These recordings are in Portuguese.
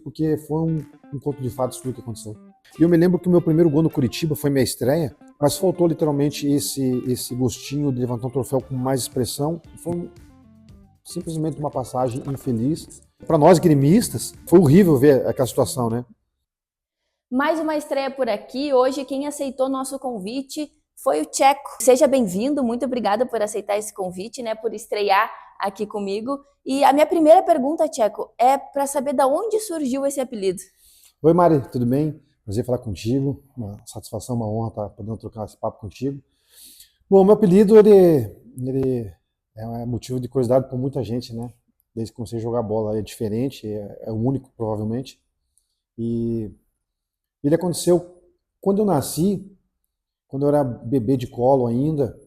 porque foi um conto de fadas tudo que aconteceu. E eu me lembro que o meu primeiro gol no Curitiba foi minha estreia, mas faltou literalmente esse gostinho de levantar um troféu com mais expressão. Foi simplesmente uma passagem infeliz. Para nós gremistas, foi horrível ver aquela situação, né? Mais uma estreia por aqui. Hoje quem aceitou nosso convite foi o Tcheco. Seja bem-vindo, muito obrigada por aceitar esse convite, né, por estrear aqui comigo. E a minha primeira pergunta, Tcheco, é para saber de onde surgiu esse apelido. Oi, Mari, tudo bem? Prazer falar contigo. Uma satisfação, uma honra estar podendo trocar esse papo contigo. Bom, meu apelido, ele é motivo de curiosidade para muita gente, né? Desde que comecei a jogar bola. É diferente, é o único, provavelmente. E ele aconteceu quando eu nasci, quando eu era bebê de colo ainda.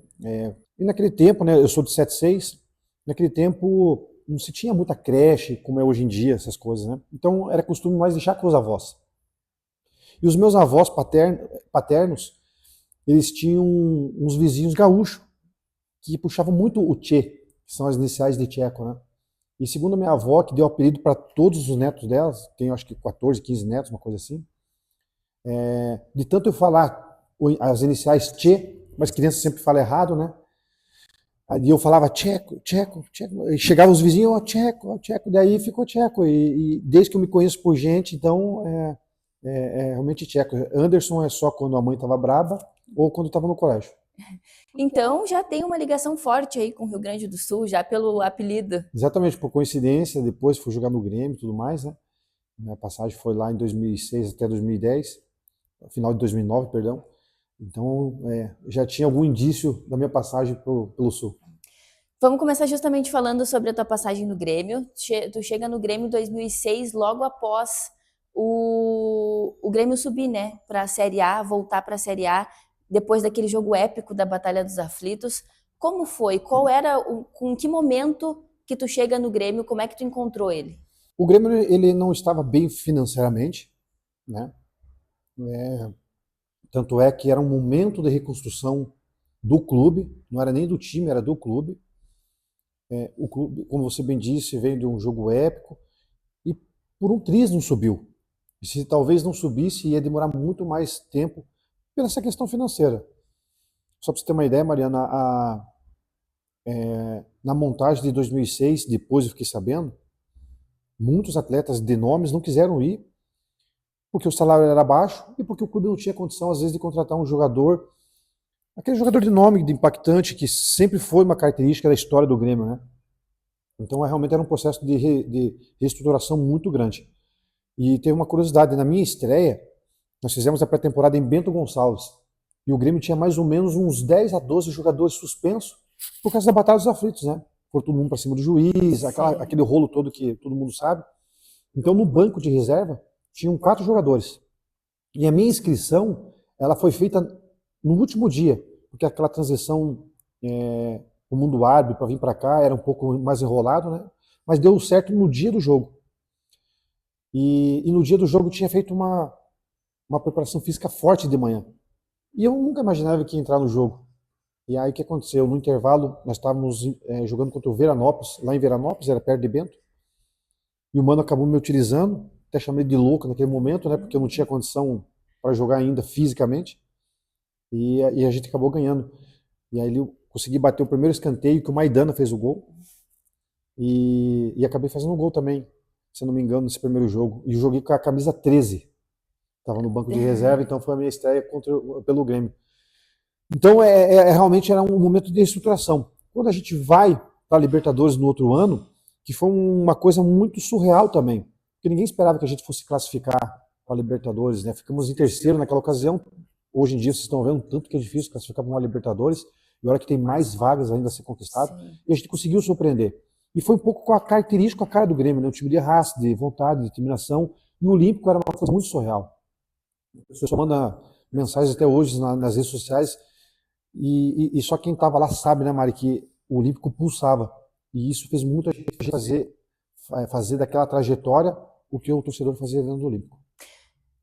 E naquele tempo, né? Eu sou de 76. Naquele tempo não se tinha muita creche, como é hoje em dia, essas coisas, né? Então era costume mais deixar com os avós. E os meus avós paternos, eles tinham uns vizinhos gaúchos que puxavam muito o tchê, que são as iniciais de tcheco, né? E segundo a minha avó, que deu apelido para todos os netos delas, tem acho que 14, 15 netos, uma coisa assim, de tanto eu falar as iniciais tchê, mas criança sempre fala errado, né? Aí eu falava tcheco, tcheco, tcheco, e chegava os vizinhos, ó tcheco, daí ficou tcheco, e desde que eu me conheço por gente, então é realmente tcheco. Anderson é só quando a mãe estava brava ou quando estava no colégio. Então já tem uma ligação forte aí com o Rio Grande do Sul, já pelo apelido. Exatamente, por coincidência, depois fui jogar no Grêmio e tudo mais, né? Minha passagem foi lá em 2006 até 2010, final de 2009, perdão. Então, já tinha algum indício da minha passagem pelo Sul. Vamos começar justamente falando sobre a tua passagem no Grêmio. Tu chega no Grêmio em 2006, logo após o Grêmio subir, né, para a Série A, voltar para a Série A, depois daquele jogo épico da Batalha dos Aflitos. Como foi? Com que momento que tu chega no Grêmio? Como é que tu encontrou ele? O Grêmio ele não estava bem financeiramente, né? Tanto é que era um momento de reconstrução do clube, não era nem do time, era do clube. O clube, como você bem disse, veio de um jogo épico e por um triz não subiu. E se talvez não subisse, ia demorar muito mais tempo pela essa questão financeira. Só para você ter uma ideia, Mariana, na montagem de 2006, depois eu fiquei sabendo, muitos atletas de nomes não quiseram ir porque o salário era baixo e porque o clube não tinha condição, às vezes, de contratar um jogador, aquele jogador de nome, de impactante, que sempre foi uma característica da história do Grêmio, né? Então, realmente era um processo de reestruturação muito grande. E teve uma curiosidade, na minha estreia, nós fizemos a pré-temporada em Bento Gonçalves. E o Grêmio tinha mais ou menos uns 10 a 12 jogadores suspensos por causa da Batalha dos Aflitos, né? Por todo mundo para cima do juiz, aquele rolo todo que todo mundo sabe. Então, no banco de reserva, tinham 4 jogadores. E a minha inscrição, ela foi feita no último dia, porque aquela transição o mundo árabe para vir para cá era um pouco mais enrolado, né? Mas deu certo no dia do jogo. E no dia do jogo tinha feito uma preparação física forte de manhã. E eu nunca imaginava que ia entrar no jogo. E aí o que aconteceu? No intervalo, nós estávamos jogando contra o Veranópolis, lá em Veranópolis, era perto de Bento, e o mano acabou me utilizando, até chamei de louco naquele momento, né? Porque eu não tinha condição para jogar ainda fisicamente, e a gente acabou ganhando. E aí eu consegui bater o primeiro escanteio, que o Maidana fez o gol, e acabei fazendo um gol também, se eu não me engano, nesse primeiro jogo. E eu joguei com a camisa 13. Estava no banco de reserva, então foi a minha estreia pelo Grêmio. Então, realmente era um momento de reestruturação. Quando a gente vai para a Libertadores no outro ano, que foi uma coisa muito surreal também, porque ninguém esperava que a gente fosse classificar para a Libertadores, né? Ficamos em terceiro naquela ocasião. Hoje em dia vocês estão vendo tanto que é difícil classificar para uma Libertadores, e olha que tem mais vagas ainda a ser conquistado, e a gente conseguiu surpreender. E foi um pouco com a característica, com a cara do Grêmio, né? Um time de raça, de vontade, de determinação, e o Olímpico era uma coisa muito surreal. A pessoa manda mensagens até hoje nas redes sociais, e só quem estava lá sabe, né, Mari, que o Olímpico pulsava. E isso fez muita gente fazer daquela trajetória o que o torcedor fazia dentro do Olímpico.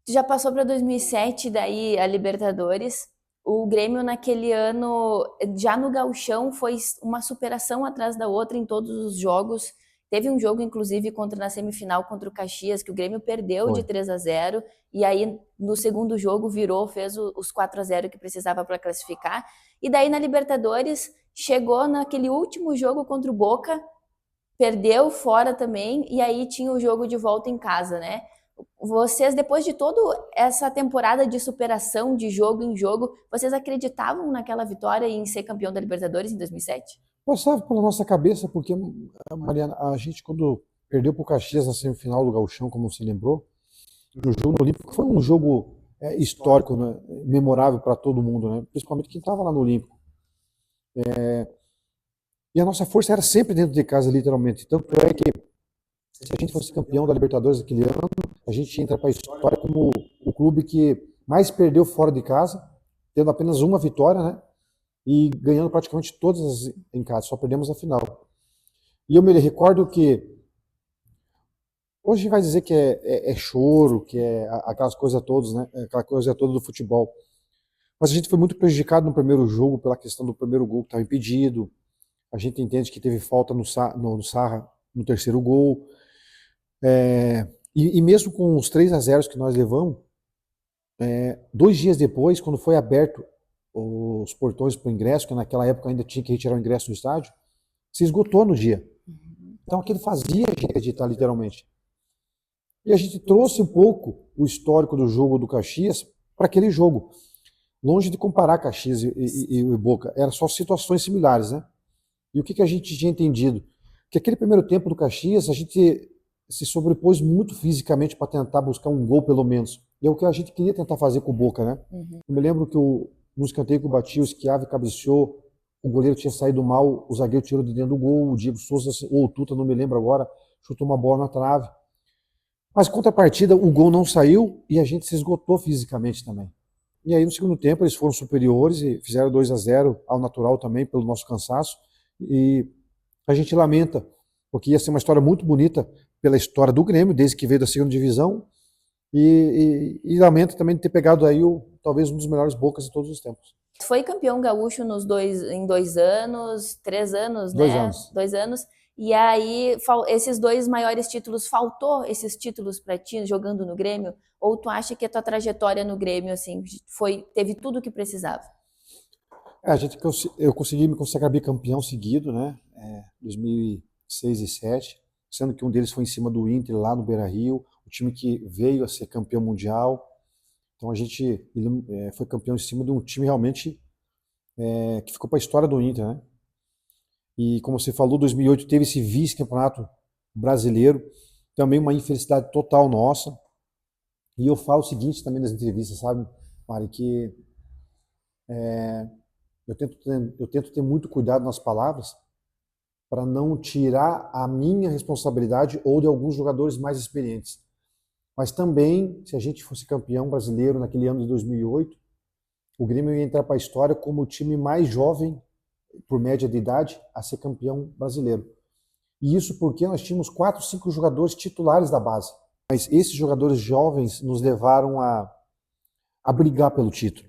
Tu já passou para 2007, daí a Libertadores. O Grêmio naquele ano, já no Gauchão, foi uma superação atrás da outra em todos os jogos. Teve um jogo, inclusive, na semifinal contra o Caxias, que o Grêmio perdeu de Foi. 3-0, e aí no segundo jogo virou, fez os 4-0 que precisava para classificar. E daí na Libertadores, chegou naquele último jogo contra o Boca, perdeu fora também, e aí tinha o jogo de volta em casa, né? Vocês, depois de toda essa temporada de superação de jogo em jogo, vocês acreditavam naquela vitória e em ser campeão da Libertadores em 2007? Passava pela nossa cabeça, porque, Mariana, a gente quando perdeu para o Caxias na semifinal do Gauchão, como você lembrou, no jogo no Olímpico, foi um jogo histórico, né? Memorável para todo mundo, né? Principalmente quem estava lá no Olímpico. E a nossa força era sempre dentro de casa, literalmente. Tanto é que, se a gente fosse campeão da Libertadores daquele ano, a gente ia entrar para a história como o clube que mais perdeu fora de casa, tendo apenas uma vitória, né? E ganhando praticamente todas as em casa, só perdemos a final. E eu me recordo que hoje vai dizer que é choro, que é aquelas coisas todas, né? Aquela coisa toda do futebol. Mas a gente foi muito prejudicado no primeiro jogo pela questão do primeiro gol que estava impedido. A gente entende que teve falta no Sarra no terceiro gol. E mesmo com os 3-0 que nós levamos, 2 dias depois, quando foi aberto os portões para o ingresso, que naquela época ainda tinha que retirar o ingresso do estádio, se esgotou no dia. Então aquilo fazia a gente acreditar literalmente. E a gente trouxe um pouco o histórico do jogo do Caxias para aquele jogo. Longe de comparar Caxias e Boca, eram só situações similares, né? E o que a gente tinha entendido? Que aquele primeiro tempo do Caxias, a gente se sobrepôs muito fisicamente para tentar buscar um gol pelo menos. E é o que a gente queria tentar fazer com o Boca, né? Eu me lembro que no escanteio que eu bati, o Schiavi cabeceou, o goleiro tinha saído mal, o zagueiro tirou de dentro do gol, o Diego Souza ou o Tuta, não me lembro agora, chutou uma bola na trave. Mas contrapartida, o gol não saiu e a gente se esgotou fisicamente também. E aí no segundo tempo eles foram superiores e fizeram 2-0 ao natural também, pelo nosso cansaço. E a gente lamenta, porque ia ser uma história muito bonita pela história do Grêmio, desde que veio da segunda divisão, e lamenta também de ter pegado aí talvez um dos melhores Bocas de todos os tempos. Foi campeão gaúcho em 2 anos, 3 anos, 2 anos. 2 anos. E aí, esses 2 maiores títulos, faltou esses títulos para ti jogando no Grêmio? Ou tu acha que a tua trajetória no Grêmio, assim, teve tudo o que precisava? Eu consegui me consagrar bicampeão seguido, né? 2006 e 2007, sendo que um deles foi em cima do Inter, lá no Beira-Rio, o time que veio a ser campeão mundial. Então a gente foi campeão em cima de um time realmente que ficou para a história do Inter, né? E como você falou, 2008 teve esse vice-campeonato brasileiro, também uma infelicidade total nossa. E eu falo o seguinte também nas entrevistas, sabe, Mari, que eu tento ter muito cuidado nas palavras para não tirar a minha responsabilidade ou de alguns jogadores mais experientes. Mas também, se a gente fosse campeão brasileiro naquele ano de 2008, o Grêmio ia entrar para a história como o time mais jovem, por média de idade, a ser campeão brasileiro. E isso porque nós tínhamos 4, 5 jogadores titulares da base. Mas esses jogadores jovens nos levaram a brigar pelo título.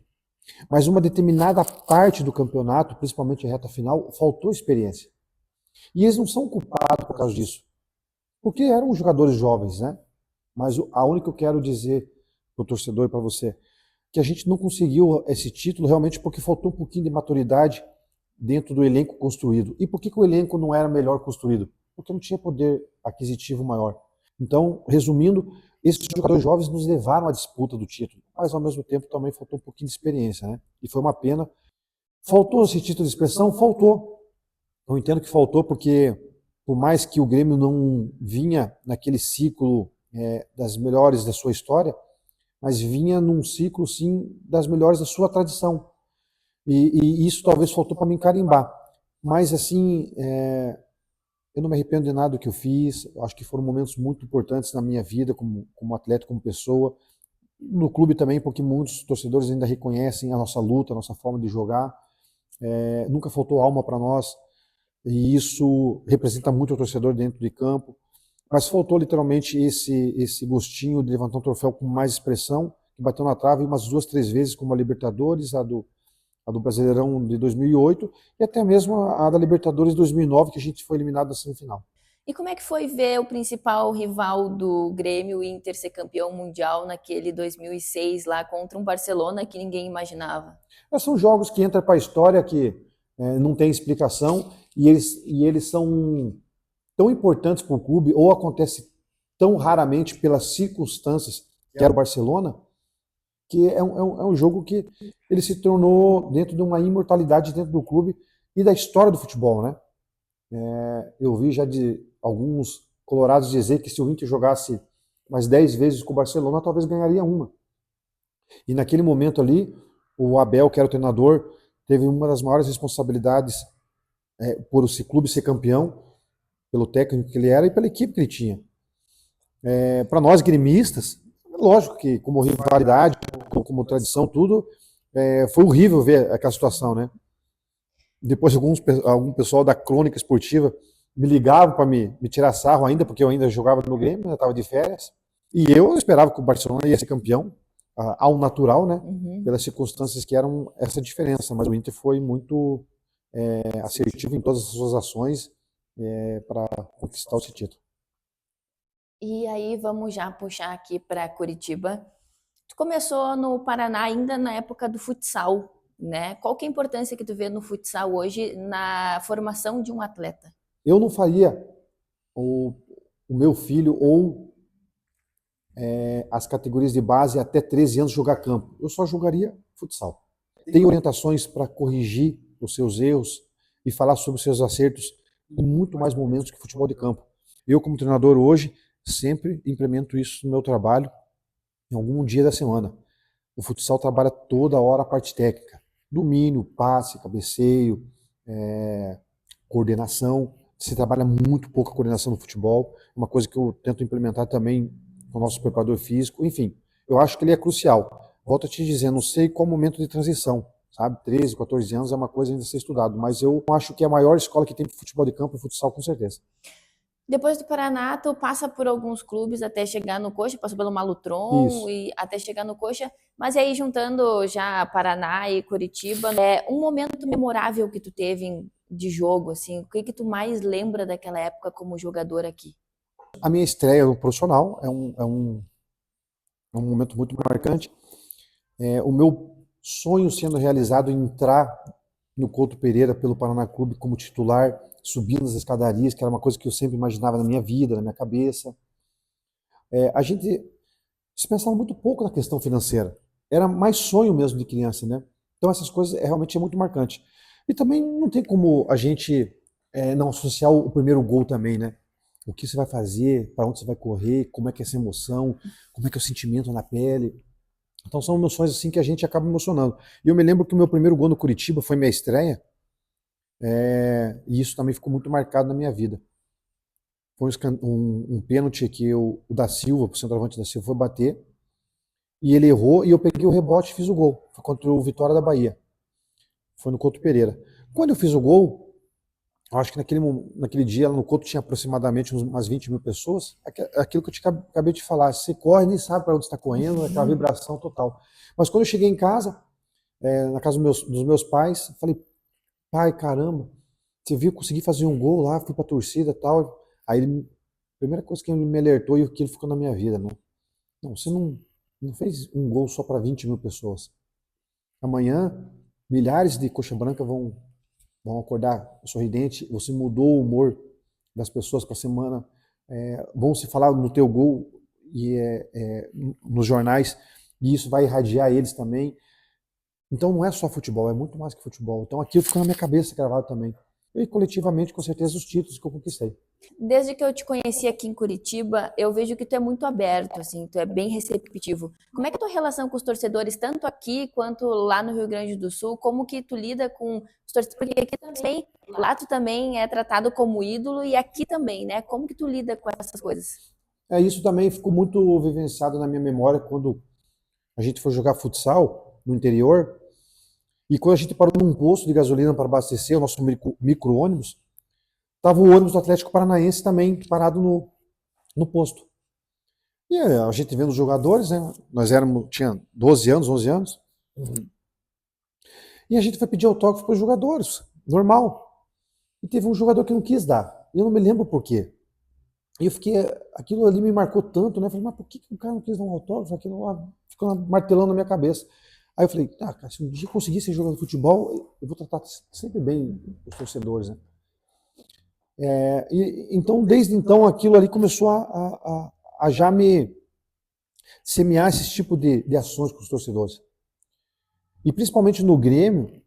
Mas uma determinada parte do campeonato, principalmente a reta final, faltou experiência. E eles não são culpados por causa disso. Porque eram jogadores jovens, né? Mas a única que eu quero dizer para o torcedor e para você, que a gente não conseguiu esse título realmente porque faltou um pouquinho de maturidade dentro do elenco construído. E por que o elenco não era melhor construído? Porque não tinha poder aquisitivo maior. Então, resumindo, esses jogadores jovens nos levaram à disputa do título, mas ao mesmo tempo também faltou um pouquinho de experiência, né? E foi uma pena. Faltou esse título de expressão? Faltou. Eu entendo que faltou porque, por mais que o Grêmio não vinha naquele ciclo das melhores da sua história, mas vinha num ciclo, sim, das melhores da sua tradição. E isso talvez faltou para mim carimbar. Mas, assim, eu não me arrependo de nada do que eu fiz. Acho que foram momentos muito importantes na minha vida como atleta, como pessoa. No clube também, porque muitos torcedores ainda reconhecem a nossa luta, a nossa forma de jogar. Nunca faltou alma para nós. E isso representa muito o torcedor dentro de campo. Mas faltou literalmente esse gostinho de levantar um troféu com mais expressão, que bateu na trave umas 2, 3 vezes, como a Libertadores, a do Brasileirão de 2008 e até mesmo a da Libertadores de 2009, que a gente foi eliminado na semifinal. E como é que foi ver o principal rival do Grêmio, o Inter, ser campeão mundial naquele 2006 lá contra um Barcelona que ninguém imaginava? São jogos que entram para a história que não tem explicação e eles são tão importantes para o clube ou acontece tão raramente pelas circunstâncias que era o Barcelona, que é um jogo que ele se tornou dentro de uma imortalidade dentro do clube e da história do futebol, né? Eu vi já de alguns colorados dizer que se o Inter jogasse mais 10 vezes com o Barcelona, talvez ganharia uma. E naquele momento ali, o Abel, que era o treinador, teve uma das maiores responsabilidades por esse clube ser campeão, pelo técnico que ele era e pela equipe que ele tinha. Para nós gremistas, lógico que como rivalidade, como tradição, tudo, foi horrível ver aquela situação, né? Depois algum pessoal da crônica esportiva me ligava para me tirar sarro ainda, porque eu ainda jogava no Grêmio, eu estava de férias, e eu esperava que o Barcelona ia ser campeão, ao natural, né? Pelas circunstâncias que eram essa diferença, mas o Inter foi muito assertivo em todas as suas ações para conquistar esse título. E aí vamos já puxar aqui para Curitiba. Tu começou no Paraná ainda na época do futsal, né? Qual que é a importância que tu vê no futsal hoje na formação de um atleta? Eu não faria o meu filho ou as categorias de base até 13 anos jogar campo. Eu só jogaria futsal. Tem orientações para corrigir os seus erros e falar sobre os seus acertos em muito mais momentos que futebol de campo. Eu, como treinador hoje, sempre implemento isso no meu trabalho em algum dia da semana. O futsal trabalha toda hora a parte técnica. Domínio, passe, cabeceio, coordenação. Se trabalha muito pouco a coordenação no futebol. Uma coisa que eu tento implementar também com o nosso preparador físico. Enfim, eu acho que ele é crucial. Volto a te dizer, não sei qual momento de transição, sabe? 13, 14 anos é uma coisa ainda a ser estudado, mas eu acho que é a maior escola que tem de futebol de campo é o futsal, com certeza. Depois do Paraná, tu passa por alguns clubes até chegar no Coxa, passou pelo Malutron Isso. e até chegar no Coxa, mas aí juntando já Paraná e Curitiba, um momento memorável que tu teve de jogo, assim, o que tu mais lembra daquela época como jogador aqui? A minha estreia no profissional é um momento muito marcante. O meu sonho sendo realizado em entrar no Couto Pereira pelo Paraná Clube como titular, subindo as escadarias, que era uma coisa que eu sempre imaginava na minha vida, na minha cabeça. A gente se pensava muito pouco na questão financeira. Era mais sonho mesmo de criança, né? Então essas coisas realmente é muito marcante. E também não tem como a gente não associar o primeiro gol também, né? O que você vai fazer, para onde você vai correr, como é que é essa emoção, como é que é o sentimento na pele. Então são emoções assim que a gente acaba emocionando. E eu me lembro que o meu primeiro gol no Curitiba foi minha estreia, e isso também ficou muito marcado na minha vida. Foi um pênalti que o da Silva, o centroavante da Silva, foi bater, e ele errou, e eu peguei o rebote e fiz o gol. Foi contra o Vitória da Bahia. Foi no Couto Pereira. Quando eu fiz o gol, eu acho que naquele dia no Couto tinha aproximadamente umas 20 mil pessoas. Aquilo que eu acabei de falar, você corre, nem sabe para onde está correndo, aquela vibração total. Mas quando eu cheguei em casa, na casa dos meus pais, falei, pai, caramba, você viu, consegui fazer um gol lá, fui pra torcida e tal. Aí a primeira coisa que ele me alertou e aquilo ficou na minha vida, né? Não, você não fez um gol só para 20 mil pessoas. Amanhã, milhares de coxa branca vão acordar sorridente, você mudou o humor das pessoas para a semana, vão se falar no teu gol e nos jornais, e isso vai irradiar eles também. Então não é só futebol, é muito mais que futebol. Então aquilo ficou na minha cabeça gravado também. E coletivamente, com certeza, os títulos que eu conquistei. Desde que eu te conheci aqui em Curitiba, eu vejo que tu é muito aberto, assim, tu é bem receptivo. Como é que é a tua relação com os torcedores, tanto aqui quanto lá no Rio Grande do Sul? Como que tu lida com os torcedores? Porque aqui também, lá tu também é tratado como ídolo e aqui também, né? Como que tu lida com essas coisas? Isso também ficou muito vivenciado na minha memória quando a gente foi jogar futsal no interior. E quando a gente parou num posto de gasolina para abastecer o nosso micro-ônibus, estava o ônibus do Atlético Paranaense também parado no posto. E a gente vendo os jogadores, né? Tinha 12 anos, 11 anos. E a gente foi pedir autógrafo para os jogadores, normal. E teve um jogador que não quis dar. E eu não me lembro por quê. E eu fiquei, aquilo ali me marcou tanto, né? Eu falei, mas por que o cara não quis dar um autógrafo? Aquilo lá ficou martelando na minha cabeça. Aí eu falei, ah, cara, se um dia eu conseguir ser jogador de futebol, eu vou tratar sempre bem os torcedores, né? Então, desde então, aquilo ali começou a já me semear esse tipo de ações com os torcedores. E principalmente no Grêmio,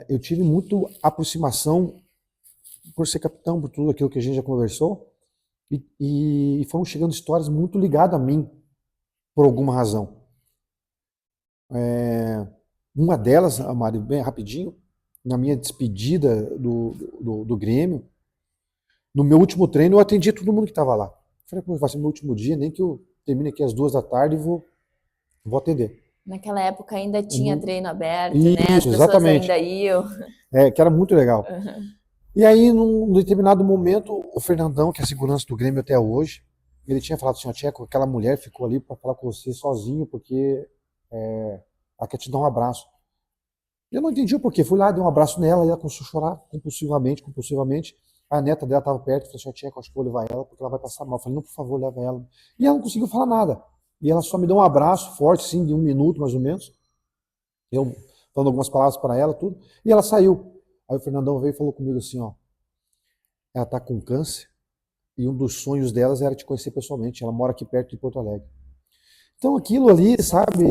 eu tive muito aproximação por ser capitão, por tudo aquilo que a gente já conversou, e foram chegando histórias muito ligadas a mim, por alguma razão. Uma delas, Mário, bem rapidinho, na minha despedida do Grêmio, no meu último treino, eu atendi todo mundo que estava lá. Falei, pô, vai ser meu último dia, nem que eu termine aqui às 2 da tarde e vou atender. Naquela época ainda tinha Não- treino aberto, né? As Isso, pessoas exatamente. ainda iam. Que era muito legal. E aí, num determinado momento, o Fernandão, que é a segurança do Grêmio até hoje, ele tinha falado assim, ó, Tcheco, aquela mulher ficou ali para falar com você sozinho, porque ela quer te dar um abraço. Eu não entendi o porquê. Fui lá, dei um abraço nela e ela começou a chorar compulsivamente. A neta dela estava perto, falou assim, Tcheco, acho que vou levar ela porque ela vai passar mal. Eu falei, não, por favor, leva ela. E ela não conseguiu falar nada. E ela só me deu um abraço forte, assim, de 1 minuto mais ou menos. Eu falando algumas palavras para ela, tudo. E ela saiu. Aí o Fernandão veio e falou comigo assim, ó, ela está com câncer e um dos sonhos delas era te conhecer pessoalmente. Ela mora aqui perto de Porto Alegre. Então aquilo ali, sabe,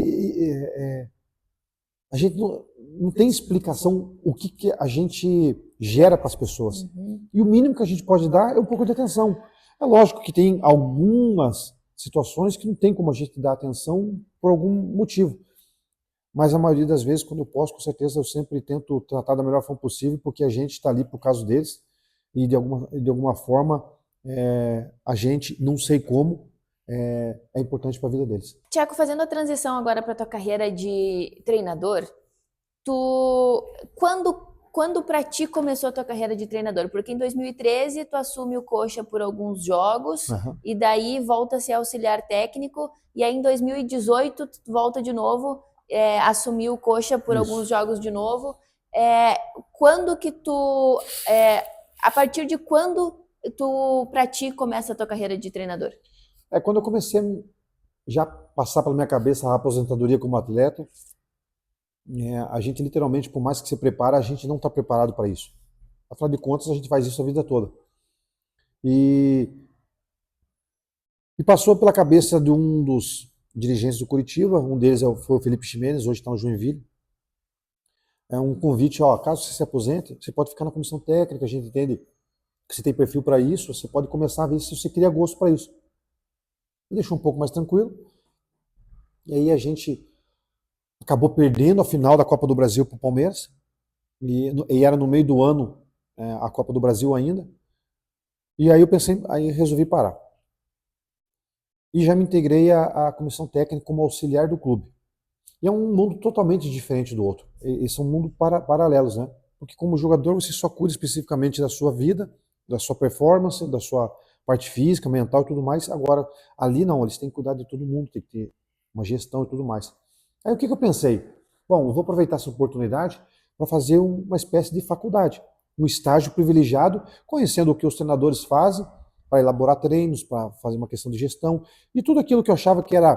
a gente não tem explicação o que a gente gera para as pessoas. E o mínimo que a gente pode dar é um pouco de atenção. É lógico que tem algumas situações que não tem como a gente dar atenção por algum motivo. Mas a maioria das vezes, quando eu posso, com certeza, eu sempre tento tratar da melhor forma possível, porque a gente está ali por causa deles e de alguma forma a gente, não sei como, é importante para a vida deles. Tiago, fazendo a transição agora para tua carreira de treinador, tu quando para ti começou a tua carreira de treinador? Porque em 2013 tu assume o Coxa por alguns jogos Uhum. e daí volta a ser auxiliar técnico e aí em 2018 tu volta de novo, assumir o Coxa por Isso. alguns jogos de novo. Quando que tu, a partir de quando tu para ti começa a tua carreira de treinador? Quando eu comecei a já passar pela minha cabeça a aposentadoria como atleta, a gente literalmente, por mais que se prepara, a gente não está preparado para isso. Afinal de contas, a gente faz isso a vida toda. E passou pela cabeça de um dos dirigentes do Curitiba, um deles foi o Felipe Ximenes, hoje está no Joinville. É um convite, ó, caso você se aposente, você pode ficar na comissão técnica, a gente entende que você tem perfil para isso, você pode começar a ver se você cria gosto para isso. Me deixou um pouco mais tranquilo. E aí a gente acabou perdendo a final da Copa do Brasil para o Palmeiras. E era no meio do ano a Copa do Brasil ainda. E aí eu pensei, aí resolvi parar. E já me integrei à comissão técnica como auxiliar do clube. E é um mundo totalmente diferente do outro. E são mundos paralelos, né? Porque como jogador você só cuida especificamente da sua vida, da sua performance, da sua parte física, mental e tudo mais. Agora, ali não, eles têm que cuidar de todo mundo, tem que ter uma gestão e tudo mais. Aí o que eu pensei? Bom, eu vou aproveitar essa oportunidade para fazer uma espécie de faculdade, um estágio privilegiado, conhecendo o que os treinadores fazem, para elaborar treinos, para fazer uma questão de gestão, e tudo aquilo que eu achava que era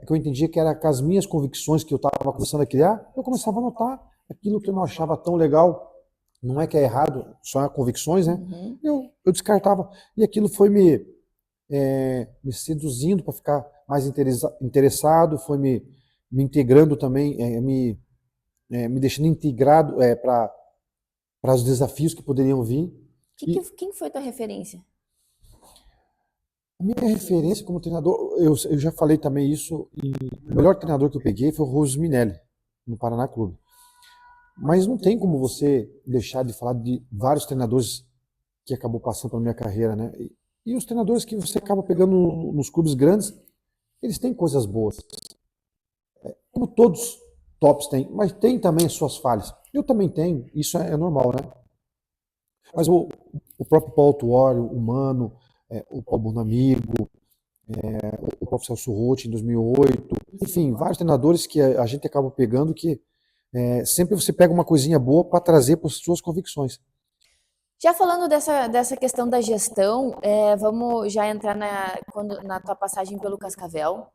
que eu entendia que era com as minhas convicções que eu estava começando a criar, eu começava a notar aquilo que eu não achava tão legal, não é que é errado, só é convicções, né? Eu descartava. E aquilo foi me seduzindo para ficar mais interessado, foi me integrando também, me deixando integrado para os desafios que poderiam vir. Quem foi tua referência? A minha referência como treinador, eu já falei também isso, o melhor treinador que eu peguei foi o Roso Minelli, no Paraná Clube. Mas não tem como você deixar de falar de vários treinadores que acabou passando pela minha carreira, né? E os treinadores que você acaba pegando nos clubes grandes, eles têm coisas boas. Como todos tops têm, mas tem também as suas falhas. Eu também tenho, isso é normal, né? Mas o próprio Paulo Tuori, o Mano, o Paulo Bonamigo, o próprio Celso Roth em 2008, enfim, vários treinadores que a gente acaba pegando que sempre você pega uma coisinha boa para trazer para as suas convicções. Já falando dessa questão da gestão, vamos já entrar na tua passagem pelo Cascavel.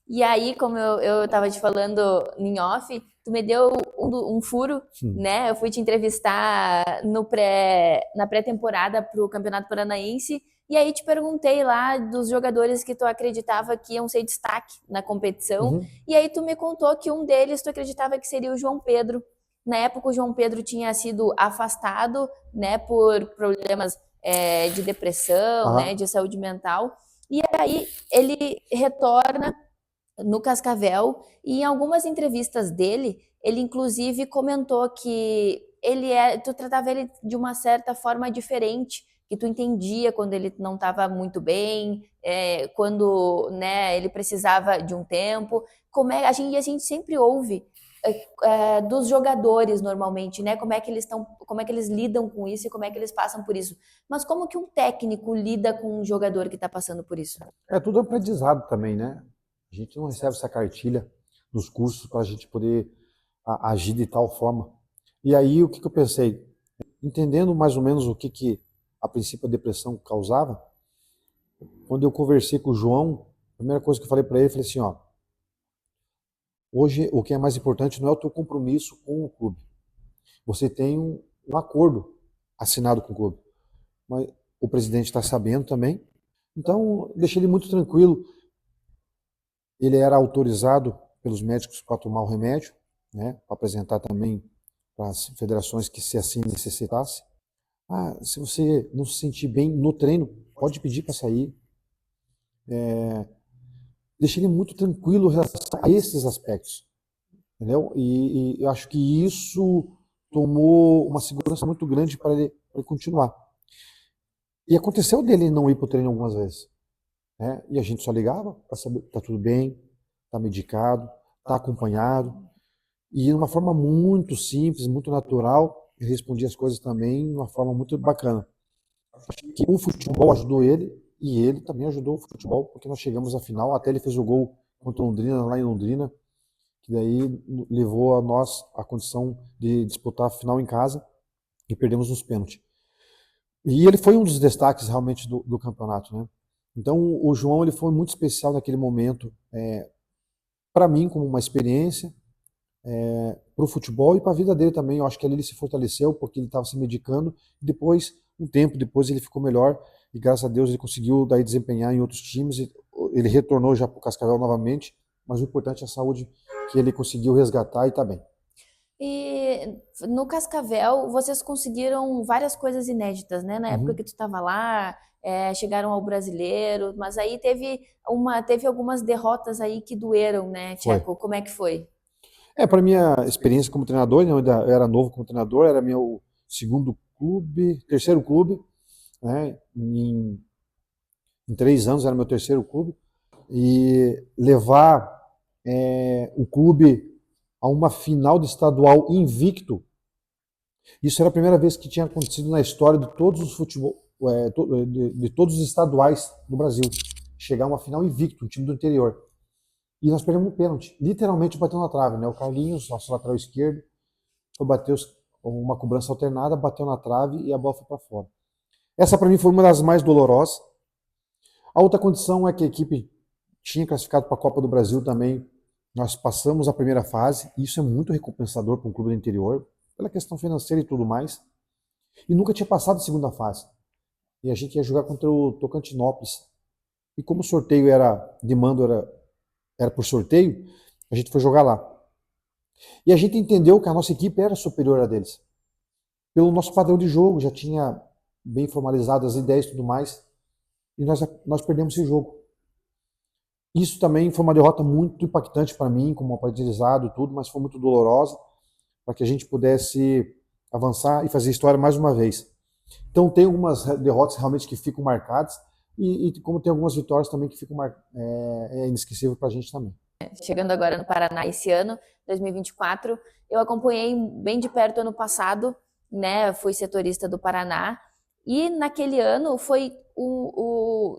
E aí, como eu tava te falando em off, tu me deu um furo, Sim. né? Eu fui te entrevistar na pré-temporada pro Campeonato Paranaense, e aí te perguntei lá dos jogadores que tu acreditava que iam ser destaque na competição, Uhum. e aí tu me contou que um deles tu acreditava que seria o João Pedro. Na época, o João Pedro tinha sido afastado, né, por problemas de depressão, né, Aham. de saúde mental, e aí ele retorna no Cascavel, e em algumas entrevistas dele, ele inclusive comentou que tu tratava ele de uma certa forma diferente, que tu entendia quando ele não estava muito bem, quando, né, ele precisava de um tempo. A gente sempre ouve dos jogadores normalmente, né? Como é que eles lidam com isso e como é que eles passam por isso. Mas como que um técnico lida com um jogador que está passando por isso? É tudo aprendizado também, né? A gente não recebe essa cartilha nos cursos para a gente poder agir de tal forma. E aí, o que que eu pensei? Entendendo mais ou menos o que que a princípio a depressão causava, quando eu conversei com o João, a primeira coisa que eu falei para ele, eu falei assim, ó, hoje o que é mais importante não é o teu compromisso com o clube. Você tem um acordo assinado com o clube, mas o presidente está sabendo também. Então, deixei ele muito tranquilo. Ele era autorizado pelos médicos para tomar o remédio, né, para apresentar também para as federações que se assim necessitasse. Ah, se você não se sentir bem no treino, pode pedir para sair. Deixei ele muito tranquilo em relação a esses aspectos, entendeu? E eu acho que isso tomou uma segurança muito grande para ele continuar. E aconteceu dele não ir para o treino algumas vezes, né? E a gente só ligava para saber que tá tudo bem, tá medicado, tá acompanhado. E de uma forma muito simples, muito natural, ele respondia as coisas também de uma forma muito bacana. Que o futebol ajudou ele e ele também ajudou o futebol, porque nós chegamos à final, até ele fez o gol contra o Londrina, lá em Londrina, que daí levou a nós a condição de disputar a final em casa e perdemos nos pênaltis. E ele foi um dos destaques realmente do campeonato, né? Então o João ele foi muito especial naquele momento, para mim como uma experiência, para o futebol e para a vida dele também. Eu acho que ali ele se fortaleceu porque ele estava se medicando. Depois, um tempo depois, ele ficou melhor e graças a Deus ele conseguiu daí desempenhar em outros times. Ele retornou já para o Cascavel novamente, mas o importante é a saúde que ele conseguiu resgatar e está bem. E no Cascavel, vocês conseguiram várias coisas inéditas, né? Na época Uhum. que tu estava lá, chegaram ao brasileiro, mas aí teve algumas derrotas aí que doeram, né, Foi. Tcheco? Como é que foi? Para minha experiência como treinador, né, eu ainda era novo como treinador, era meu segundo clube, terceiro clube, né? Em 3 anos era meu terceiro clube e levar o clube a uma final de estadual invicto. Isso era a primeira vez que tinha acontecido na história de todos os futebol, de todos os estaduais do Brasil. Chegar a uma final invicto, um time do interior. E nós perdemos um pênalti, literalmente bateu na trave, né? O Carlinhos, nosso lateral esquerdo, foi bater uma cobrança alternada, bateu na trave e a bola foi para fora. Essa para mim foi uma das mais dolorosas. A outra condição é que a equipe tinha classificado para a Copa do Brasil também. Nós passamos a primeira fase, e isso é muito recompensador para um clube do interior, pela questão financeira e tudo mais. E nunca tinha passado a segunda fase. E a gente ia jogar contra o Tocantinópolis. E como o sorteio de mando era por sorteio, a gente foi jogar lá. E a gente entendeu que a nossa equipe era superior a deles. Pelo nosso padrão de jogo, já tinha bem formalizado as ideias e tudo mais. E nós perdemos esse jogo. Isso também foi uma derrota muito impactante para mim, como aprendizado e tudo, mas foi muito dolorosa para que a gente pudesse avançar e fazer história mais uma vez. Então tem algumas derrotas realmente que ficam marcadas e como tem algumas vitórias também que ficam inesquecível para a gente também. Chegando agora no Paraná esse ano, 2024, eu acompanhei bem de perto ano passado, né? Fui setorista do Paraná. E naquele ano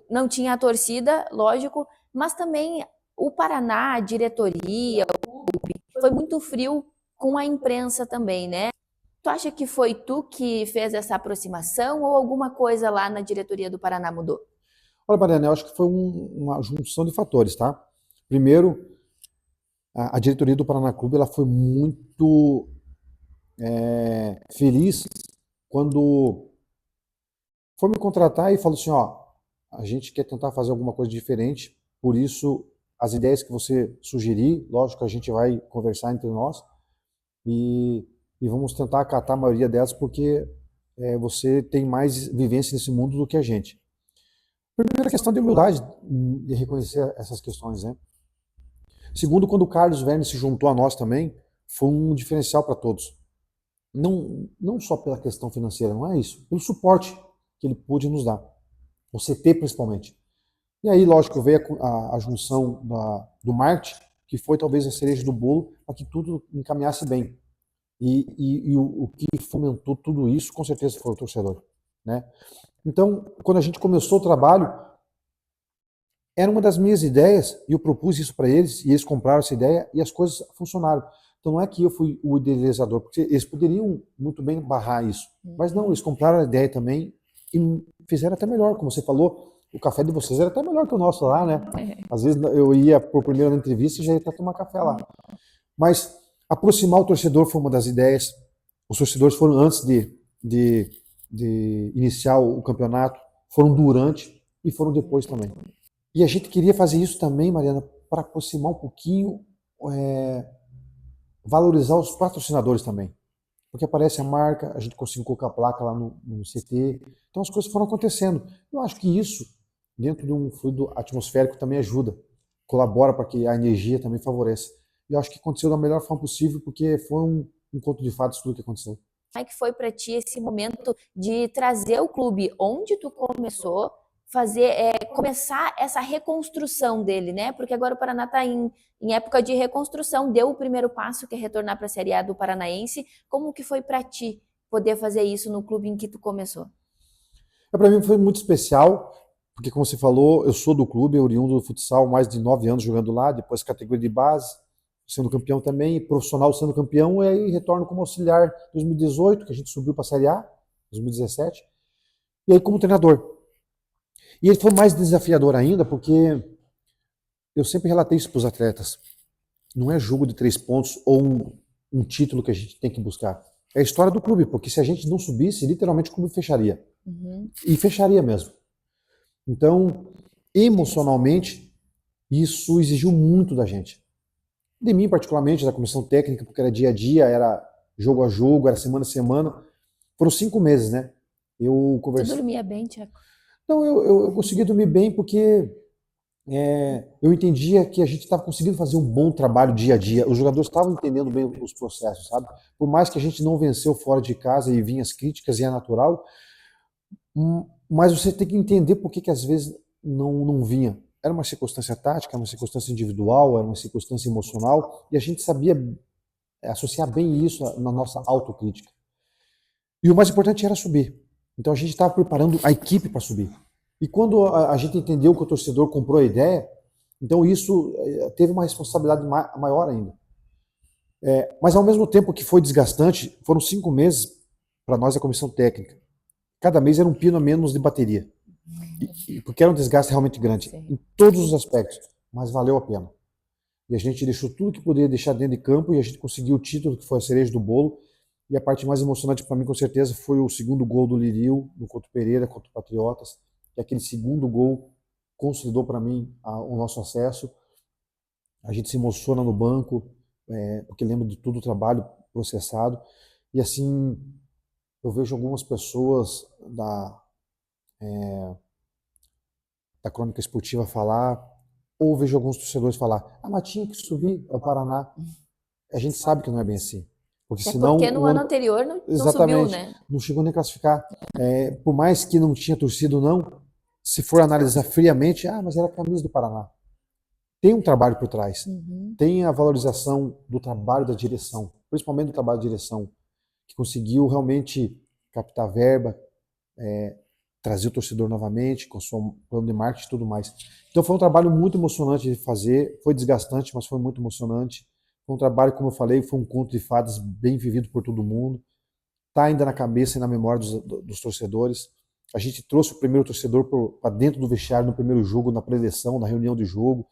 não tinha a torcida, lógico, mas também o Paraná, a diretoria, foi muito frio com a imprensa também, né? Tu acha que foi tu que fez essa aproximação ou alguma coisa lá na diretoria do Paraná mudou? Olha, Mariana, eu acho que foi uma junção de fatores, tá? Primeiro, a diretoria do Paraná Clube ela foi muito feliz quando foi me contratar e falou assim, ó, a gente quer tentar fazer alguma coisa diferente, por isso as ideias que você sugerir, lógico que a gente vai conversar entre nós e, e vamos tentar acatar a maioria delas porque você tem mais vivência nesse mundo do que a gente. Primeiro, a questão de humildade, de reconhecer essas questões, né? Segundo, quando o Carlos Verne se juntou a nós também, foi um diferencial para todos. Não só pela questão financeira, não é isso, pelo suporte que ele pôde nos dar, o CT principalmente. E aí, lógico, veio a junção do marketing, que foi talvez a cereja do bolo, para que tudo encaminhasse bem. E o que fomentou tudo isso, com certeza, foi o torcedor, né? Então, quando a gente começou o trabalho, era uma das minhas ideias, e eu propus isso para eles, e eles compraram essa ideia, e as coisas funcionaram. Então não é que eu fui o idealizador, porque eles poderiam muito bem barrar isso. Mas não, eles compraram a ideia também e fizeram até melhor, como você falou, o café de vocês era até melhor que o nosso lá, né? Às vezes eu ia por primeira na entrevista e já ia até tomar café lá. Mas aproximar o torcedor foi uma das ideias. Os torcedores foram antes de iniciar o campeonato, foram durante e foram depois também. E a gente queria fazer isso também, Mariana, para aproximar um pouquinho, valorizar os patrocinadores também. Porque aparece a marca, a gente conseguiu colocar a placa lá no CT, então as coisas foram acontecendo. Eu acho que isso, dentro de um fluido atmosférico, também ajuda, colabora para que a energia também favoreça. E eu acho que aconteceu da melhor forma possível, porque foi um conto de fatos tudo que aconteceu. Como é que foi para ti esse momento de trazer o clube onde tu começou, começar essa reconstrução dele, né? Porque agora o Paraná está em época de reconstrução, deu o primeiro passo que é retornar para a Série A do Paranaense. Como que foi para ti poder fazer isso no clube em que tu começou? Para mim foi muito especial, porque como você falou, eu sou do clube, oriundo do futsal, mais de 9 anos jogando lá, depois categoria de base, sendo campeão também, profissional sendo campeão, e aí retorno como auxiliar em 2018, que a gente subiu para a Série A, 2017, e aí como treinador. E ele foi mais desafiador ainda, porque eu sempre relatei isso para os atletas. Não é jogo de 3 pontos ou um título que a gente tem que buscar. É a história do clube, porque se a gente não subisse, literalmente o clube fecharia. E fecharia mesmo. Então, emocionalmente, isso exigiu muito da gente. De mim, particularmente, da comissão técnica, porque era dia a dia, era jogo a jogo, era semana a semana. Foram 5 meses, né? Eu conversei. Tu dormia bem, Tiago? Não, eu consegui dormir bem porque eu entendia que a gente estava conseguindo fazer um bom trabalho dia a dia. Os jogadores estavam entendendo bem os processos, sabe? Por mais que a gente não venceu fora de casa e vinha as críticas e é natural, mas você tem que entender por que às vezes não vinha. Era uma circunstância tática, era uma circunstância individual, era uma circunstância emocional, e a gente sabia associar bem isso na nossa autocrítica. E o mais importante era subir. Então a gente estava preparando a equipe para subir. E quando a gente entendeu que o torcedor comprou a ideia, então isso teve uma responsabilidade maior ainda. Mas ao mesmo tempo que foi desgastante, foram 5 meses para nós, a comissão técnica. Cada mês era um pino a menos de bateria. Porque era um desgaste realmente grande, Sim. em todos os aspectos, mas valeu a pena. E a gente deixou tudo que poderia deixar dentro de campo e a gente conseguiu o título, que foi a cereja do bolo. E a parte mais emocionante para mim, com certeza, foi o segundo gol do Liril, no contra o Pereira, contra o Patriotas. E aquele segundo gol consolidou para mim o nosso acesso. A gente se emociona no banco, porque lembra de todo o trabalho processado. E assim, eu vejo algumas pessoas da crônica esportiva falar, ou vejo alguns torcedores falar, mas tinha que subir ao Paraná. A gente sabe que não é bem assim. Porque senão Porque no ano anterior não subiu, exatamente, né? não chegou nem a classificar. Por mais que não tinha torcido não, se for analisar friamente, mas era a camisa do Paraná. Tem um trabalho por trás. Tem a valorização do trabalho da direção, principalmente do trabalho da direção, que conseguiu realmente captar verba, trazer o torcedor novamente, com o seu plano de marketing e tudo mais. Então foi um trabalho muito emocionante de fazer, foi desgastante, mas foi muito emocionante. Foi um trabalho, como eu falei, foi um conto de fadas bem vivido por todo mundo. está ainda na cabeça e na memória dos torcedores. A gente trouxe o primeiro torcedor para dentro do vestiário no primeiro jogo, na preleção, na reunião de jogo,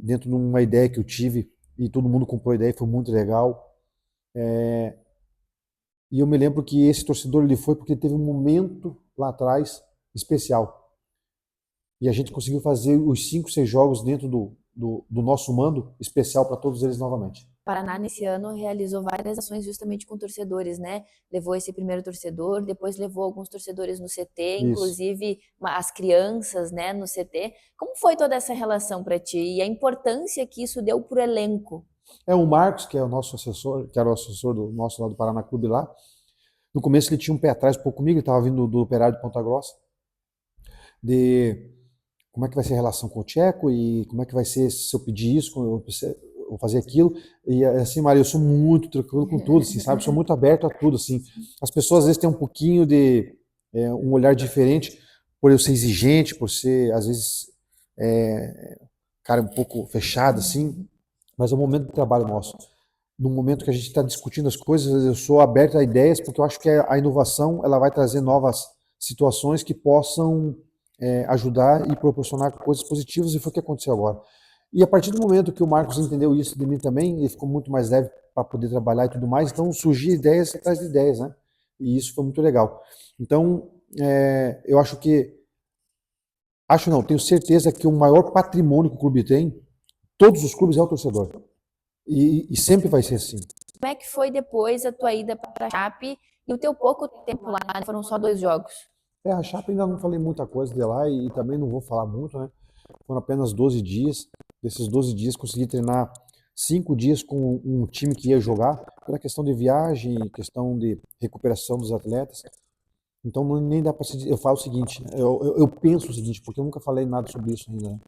dentro de uma ideia que eu tive e todo mundo comprou a ideia, foi muito legal. E eu me lembro que esse torcedor ele foi porque teve um momento lá atrás especial. E a gente conseguiu fazer os 5, 6 jogos dentro do nosso mando especial para todos eles novamente. O Paraná, nesse ano, realizou várias ações justamente com torcedores, né? Levou esse primeiro torcedor, depois levou alguns torcedores no CT, Isso. inclusive as crianças, né, no CT. Como foi toda essa relação para ti e a importância que isso deu para o elenco? O Marcos, que é o nosso assessor, que era o assessor do nosso lá do Paraná Clube lá, no começo ele tinha um pé atrás um pouco comigo, ele estava vindo do Operário de Ponta Grossa, de como é que vai ser a relação com o Tcheco e como é que vai ser se eu pedir isso, eu vou fazer aquilo. E assim, Maria, eu sou muito tranquilo com tudo, assim, sabe? Sou muito aberto a tudo, assim. As pessoas às vezes têm um pouquinho de um olhar diferente por eu ser exigente, por ser às vezes cara um pouco fechado, assim. Mas é o momento do trabalho nosso. No momento que a gente está discutindo as coisas, eu sou aberto a ideias, porque eu acho que a inovação ela vai trazer novas situações que possam ajudar e proporcionar coisas positivas, e foi o que aconteceu agora. E a partir do momento que o Marcos entendeu isso de mim também, ele ficou muito mais leve para poder trabalhar e tudo mais, então surgiu ideias atrás de ideias, né? E isso foi muito legal. Então, eu acho que, tenho certeza que o maior patrimônio que o clube tem, todos os clubes, é o torcedor. E sempre vai ser assim. Como é que foi depois a tua ida para a Chape e o teu pouco tempo lá, né? Foram só 2 jogos. A Chape ainda não falei muita coisa de lá e também não vou falar muito, né? Foram apenas 12 dias. Desses 12 dias consegui treinar 5 dias com um time que ia jogar, pela questão de viagem, questão de recuperação dos atletas. Então nem dá para se dizer. Eu falo o seguinte, eu penso o seguinte, porque eu nunca falei nada sobre isso ainda, né?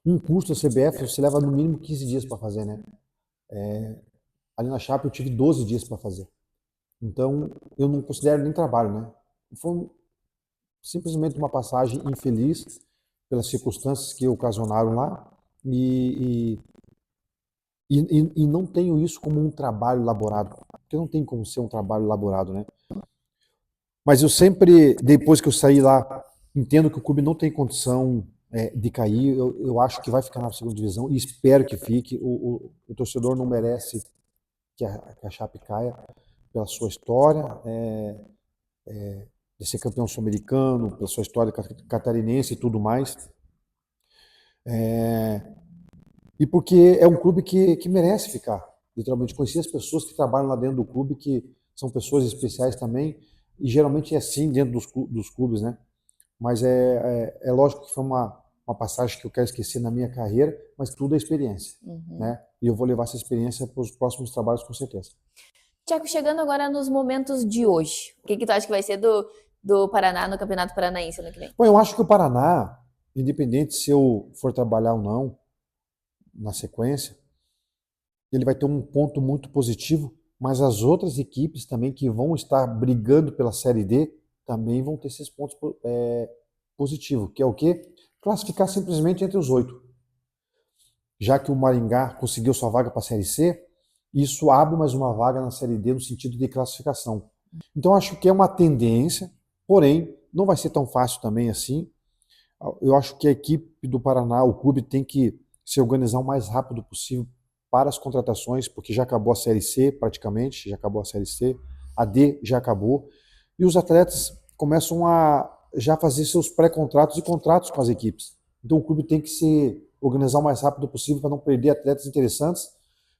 Um curso da CBF você leva no mínimo 15 dias para fazer, né? Ali na Chape eu tive 12 dias para fazer. Então eu não considero nem trabalho, né? Foi simplesmente uma passagem infeliz pelas circunstâncias que ocasionaram lá e não tenho isso como um trabalho elaborado, porque não tem como ser um trabalho elaborado, né? Mas eu sempre, depois que eu saí lá, entendo que o clube não tem condição de cair. Eu acho que vai ficar na segunda divisão e espero que fique. O torcedor não merece que a Chape caia pela sua história, de ser campeão sul-americano, pela sua história catarinense e tudo mais. E porque é um clube que merece ficar. Literalmente, conheci as pessoas que trabalham lá dentro do clube, que são pessoas especiais também, e geralmente é assim dentro dos clubes, né? Mas é lógico que foi uma passagem que eu quero esquecer na minha carreira, mas tudo é experiência, né? E eu vou levar essa experiência para os próximos trabalhos com certeza. Tiago, chegando agora nos momentos de hoje, o que tu acha que vai ser do Paraná no Campeonato Paranaense ano que vem? Bom, eu acho que o Paraná, independente se eu for trabalhar ou não na sequência, ele vai ter um ponto muito positivo, mas as outras equipes também que vão estar brigando pela Série D também vão ter esses pontos positivos, que é o quê? Classificar simplesmente entre os 8. Já que o Maringá conseguiu sua vaga para a Série C, isso abre mais uma vaga na Série D no sentido de classificação. Então acho que é uma tendência, porém não vai ser tão fácil também assim. Eu acho que a equipe do Paraná, o clube, tem que se organizar o mais rápido possível para as contratações, porque já acabou a Série C praticamente, já acabou a Série C, a D já acabou, e os atletas começam a já fazer seus pré-contratos e contratos com as equipes. Então o clube tem que se organizar o mais rápido possível para não perder atletas interessantes,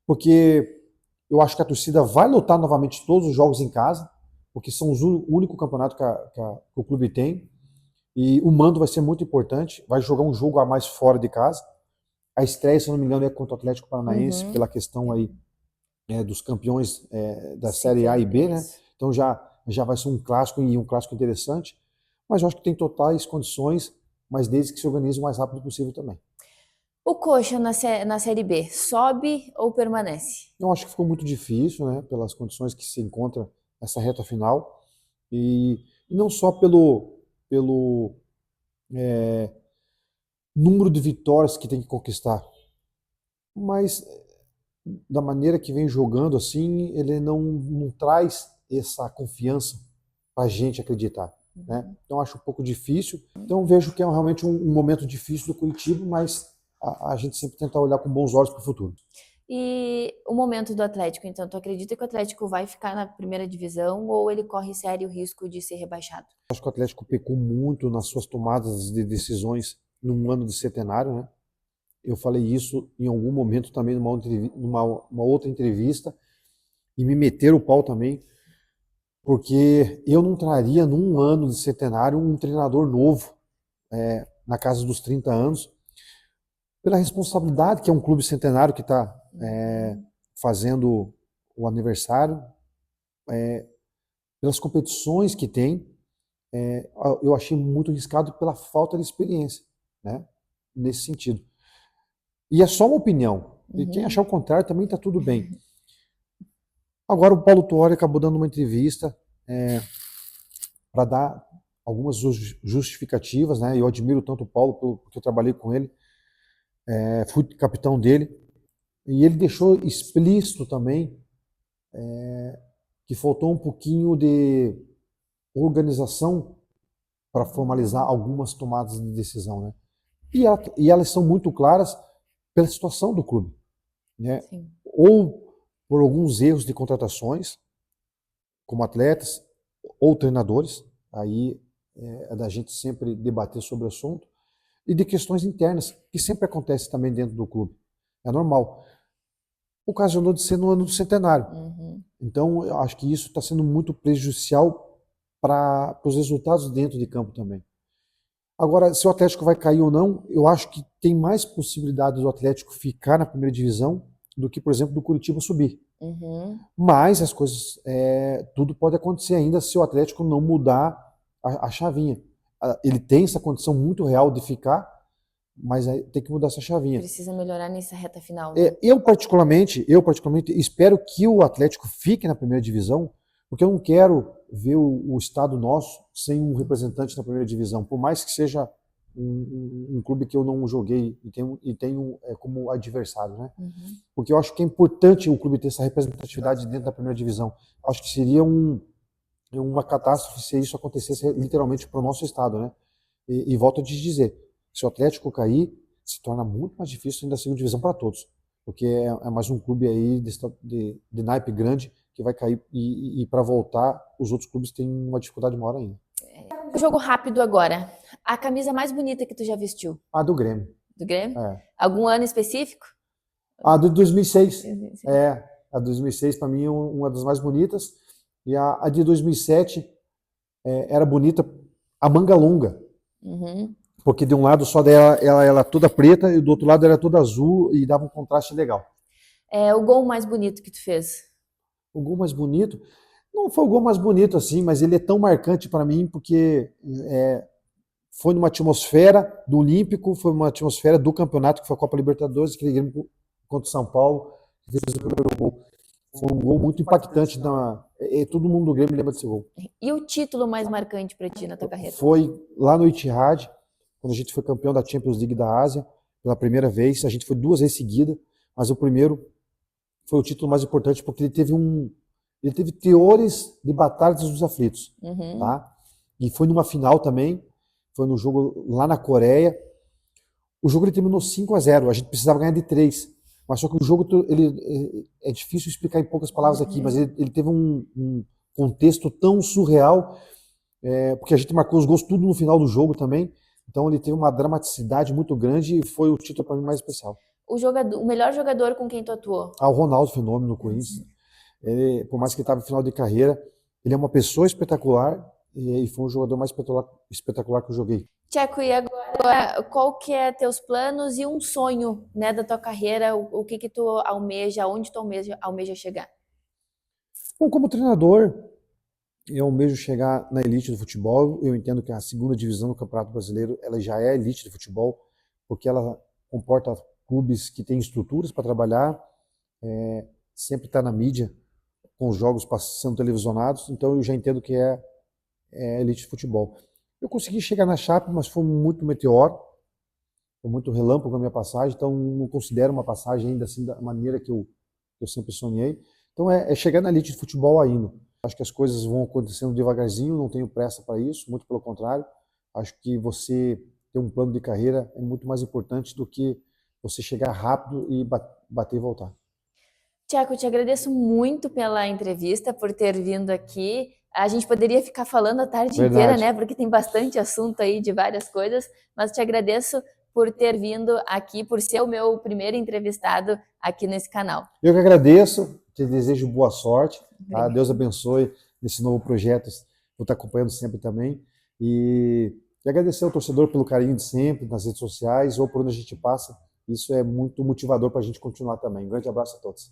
porque eu acho que a torcida vai lotar novamente todos os jogos em casa, porque são o único campeonato que o clube tem, e o mando vai ser muito importante, vai jogar um jogo a mais fora de casa. A estreia, se eu não me engano, é contra o Atlético Paranaense, pela questão aí dos campeões da Série A e B, né? Então já vai ser um clássico e um clássico interessante, mas eu acho que tem totais condições, mas desde que se organize o mais rápido possível também. O Coxa na Série B, sobe ou permanece? Eu acho que ficou muito difícil, né, pelas condições que se encontra nessa reta final, e não só pelo número de vitórias que tem que conquistar, mas da maneira que vem jogando assim, ele não traz essa confiança para a gente acreditar, né? Então acho um pouco difícil. Então vejo que é realmente um momento difícil do Curitiba, mas a gente sempre tenta olhar com bons olhos para o futuro. E o momento do Atlético, então, tu acredita que o Atlético vai ficar na primeira divisão ou ele corre sério risco de ser rebaixado? Acho que o Atlético pecou muito nas suas tomadas de decisões num ano de centenário, né? Eu falei isso em algum momento também numa outra entrevista e me meteram o pau também, porque eu não traria num ano de centenário um treinador novo na casa dos 30 anos, pela responsabilidade que é um clube centenário que está fazendo o aniversário, pelas competições que tem. Eu achei muito arriscado pela falta de experiência, né? Nesse sentido. E é só uma opinião. E quem achar o contrário também está tudo bem. Agora o Paulo Tuori acabou dando uma entrevista para dar algumas justificativas, né? Eu admiro tanto o Paulo porque eu trabalhei com ele, fui capitão dele, e ele deixou explícito também que faltou um pouquinho de organização para formalizar algumas tomadas de decisão, né? E elas são muito claras pela situação do clube, né? Sim. Ou por alguns erros de contratações, como atletas ou treinadores, aí é da gente sempre debater sobre o assunto, e de questões internas, que sempre acontece também dentro do clube. É normal. Ocasionou de ser no ano do centenário. Então, eu acho que isso está sendo muito prejudicial para os resultados dentro de campo também. Agora, se o Atlético vai cair ou não, eu acho que tem mais possibilidade do Atlético ficar na primeira divisão do que, por exemplo, do Curitiba subir. Mas as coisas, tudo pode acontecer ainda se o Atlético não mudar a chavinha. Ele tem essa condição muito real de ficar, mas tem que mudar essa chavinha. Precisa melhorar nessa reta final, né? Eu particularmente espero que o Atlético fique na primeira divisão, porque eu não quero ver o estado nosso sem um representante na primeira divisão, por mais que seja um clube que eu não joguei e tenho como adversário, né? Porque eu acho que é importante o clube ter essa representatividade dentro da primeira divisão. Acho que seria uma catástrofe se isso acontecesse literalmente para o nosso estado, né? E volto a te dizer, se o Atlético cair, se torna muito mais difícil ainda a segunda divisão para todos, porque é mais um clube aí de naipe grande que vai cair e para voltar os outros clubes têm uma dificuldade maior ainda. Um jogo rápido agora. A camisa mais bonita que tu já vestiu? A do Grêmio. Do Grêmio? É. Algum ano específico? A de 2006. A de 2006 para mim é uma das mais bonitas. E a de 2007 era bonita, a manga longa. Porque de um lado só dela ela era toda preta e do outro lado era toda azul e dava um contraste legal. O gol mais bonito que tu fez? O gol mais bonito? Não foi o gol mais bonito assim, mas ele é tão marcante para mim porque foi numa atmosfera do Olímpico, foi uma atmosfera do campeonato, que foi a Copa Libertadores, aquele Grêmio contra o São Paulo, que fez o primeiro gol. Foi um gol muito impactante. Todo mundo do Grêmio lembra desse gol. E o título mais marcante para ti na tua carreira? Foi lá no Etihad, quando a gente foi campeão da Champions League da Ásia, pela primeira vez. A gente foi 2 vezes seguida, mas o primeiro foi o título mais importante porque ele teve teores de batalhas dos aflitos, tá? E foi numa final também, foi no jogo lá na Coreia. O jogo ele terminou 5-0, a gente precisava ganhar de 3. Mas só que o jogo, é difícil explicar em poucas palavras aqui, mas ele teve um contexto tão surreal, porque a gente marcou os gols tudo no final do jogo também. Então ele teve uma dramaticidade muito grande e foi o título para mim mais especial. O melhor jogador com quem tu atuou? O Ronaldo Fenômeno no Corinthians. Ele, por mais que ele estava no final de carreira, ele é uma pessoa espetacular e foi um jogador mais espetacular que eu joguei. Tcheco, e agora qual que é teus planos e um sonho, né, da tua carreira? O que tu almeja, onde tu almeja chegar? Bom, como treinador, eu almejo chegar na elite do futebol. Eu entendo que a segunda divisão do Campeonato Brasileiro ela já é elite do futebol, porque ela comporta clubes que têm estruturas para trabalhar, sempre está na mídia, com os jogos sendo televisionados, então eu já entendo que é elite de futebol. Eu consegui chegar na Chape, mas foi muito meteoro, foi muito relâmpago a minha passagem, então não considero uma passagem ainda assim da maneira que eu sempre sonhei. Então é chegar na elite de futebol ainda. Acho que as coisas vão acontecendo devagarzinho, não tenho pressa para isso, muito pelo contrário. Acho que você ter um plano de carreira é muito mais importante do que você chegar rápido e bater e voltar. Tiago, eu te agradeço muito pela entrevista, por ter vindo aqui. A gente poderia ficar falando a tarde inteira, Verdade. né? Porque tem bastante assunto aí de várias coisas, mas te agradeço por ter vindo aqui, por ser o meu primeiro entrevistado aqui nesse canal. Eu que agradeço, te desejo boa sorte, tá? Obrigada. Deus abençoe nesse novo projeto, vou estar acompanhando sempre também. E agradecer ao torcedor pelo carinho de sempre, nas redes sociais ou por onde a gente passa. Isso é muito motivador para a gente continuar também. Um grande abraço a todos.